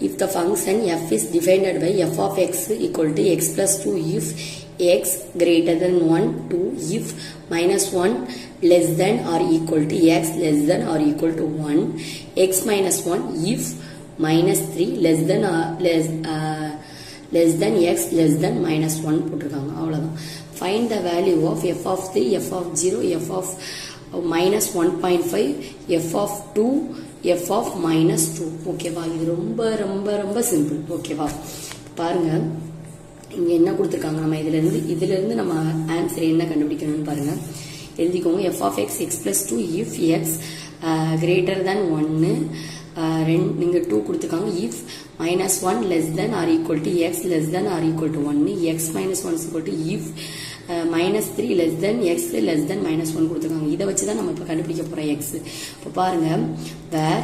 if the function f is defined by f of x equal to x plus 2 if x greater than 1, 2 if minus 1 less than or equal to x less than or equal to 1, x minus 1 if minus 3 less than or less than x less than minus 1 போட்டிருக்காங்க. அவ்வளவுதான். Find the value of f of 3, f of 0, f of minus 1.5, f of 2, f of minus 2. ஓகேவா? இது ரொம்ப ரொம்ப ரொம்ப simple. ஓகேவா? பாருங்க, இங்க என்ன கொடுத்திருக்காங்க, நம்ம இதுல இருந்து நம்ம ஆன்சர் என்ன கண்டுபிடிக்கணும்னு பாருங்க. எழுதிக்கோங்க. f of x x plus 2 if x greater than 1, நீங்க 2 கொடுத்திருக்காங்க. if minus 1 less than or equal to x less than or equal to 1, x minus 1 is equal to if minus 3 less than x less than minus 1 கொடுத்திருக்காங்க. இதை வச்சுதான் நம்ம இப்ப கண்டுபிடிக்க போறோம் x. இப்ப பாருங்க, where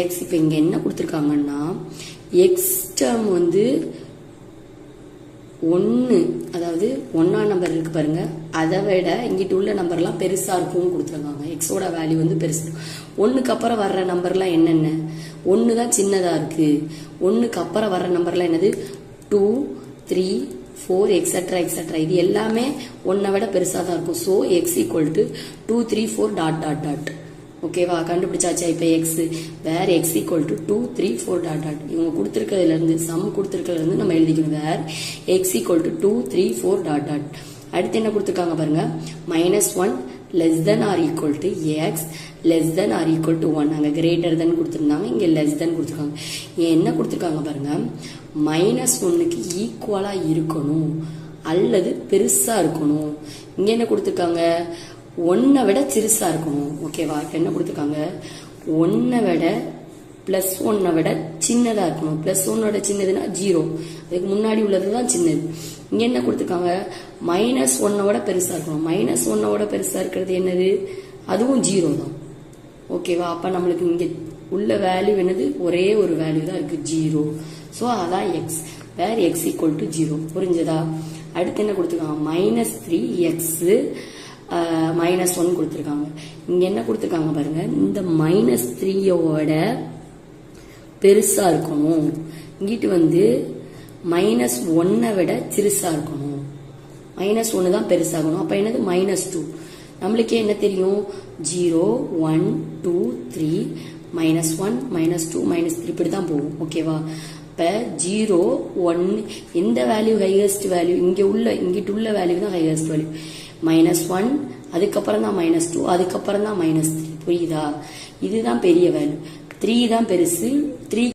x இப்ப இங்க என்ன கொடுத்திருக்காங்கன்னா x term வந்து 1, அதாவது 1ஆம் நம்பர் இருக்கு பாருங்க, அதை விட இங்கிட்டு உள்ள நம்பர்லாம் பெருசா இருக்கும்னு கொடுத்துருக்காங்க. எக்ஸோட வேல்யூ வந்து பெருசு. 1க்கு அப்புறம் வர்ற நம்பர்லாம் என்னென்ன? 1 தான் சின்னதா இருக்கு. 1க்கு அப்புறம் வர்ற நம்பர்லாம் என்னது? 2, 3, 4 எக்ஸெட்ரா எக்ஸெட்ரா. இது எல்லாமே 1 விட பெருசா தான் இருக்கும். So X equal to 2, 3, 4 dot dot dot. ஓகேவா? கண்டுபிடிச்சாச்சா? இப்ப எக்ஸ் வேற X equal to 2, 3, 4 dot dot. இவங்க கொடுத்திருக்கிறதுல இருந்து சம் கொடுத்திருக்கிறதுல இருந்து நம்ம எழுதிக்கணும். வேற X equal to 2, 3, 4 dot dot. அடுத்து என்ன கொடுத்திருக்காங்க பாருங்க, minus 1 less than or equal to x less than or equal to 1. அங்க greater than கொடுத்திருந்தாங்க, இங்க less than கொடுத்திருக்காங்க. என்ன கொடுத்திருக்காங்க பாருங்க, -1க்கு ஈக்குவலா இருக்கணும் அல்லது பெருசா இருக்கணும். இங்க என்ன கொடுத்திருக்காங்க, 1 விட சிறுசா இருக்கணும். ஓகேவா? என்ன கொடுத்திருக்காங்க, 1 விட பிளஸ் 1 விட சின்னதா இருக்கணும். பிளஸ் 1 சின்னதுன்னா 0, அதுக்கு முன்னாடி உள்ளதுதான் சின்னது. இங்க என்ன கொடுத்திருக்காங்க, -1 விட பெருசா இருக்கணும். -1 விட பெருசா இருக்கிறது என்னது? அதுவும் 0 தான். ஓகேவா? அப்ப நம்மளுக்கு இங்க உள்ள வேல்யூ என்னது? ஒரே ஒரு வேல்யூ தான் இருக்கு, 0. சோ அதான் x, வேற x equal to 0. புரிஞ்சதா? அடுத்து என்ன கொடுத்திருக்காங்க, -3x -1 கொடுத்திருக்காங்க. இங்க என்ன கொடுத்திருக்காங்க பாருங்க, இந்த -3யோட பெருசா இருக்கணும். இங்கிட்டு வந்து -1 விட சிறுசா இருக்கணும். -1 தான் பெருசாகணும். அப்ப என்னது? -2. நம்மளுக்கே என்ன தெரியும், 0, 1, 2, 3, -1, -2, -3 இப்படிதான் போகும். ஓகேவா? இப்ப 0, 1 எந்த வேல்யூ ஹையஸ்ட் வேல்யூ? இங்கிட்டு உள்ள வேல்யூ தான் ஹையஸ்ட் வேல்யூ. -1, அதுக்கப்புறம் தான் -2, அதுக்கப்புறம் தான் -3. புரியுதா? இதுதான் பெரிய வேல்யூ. 3 தான் பெருசு. 3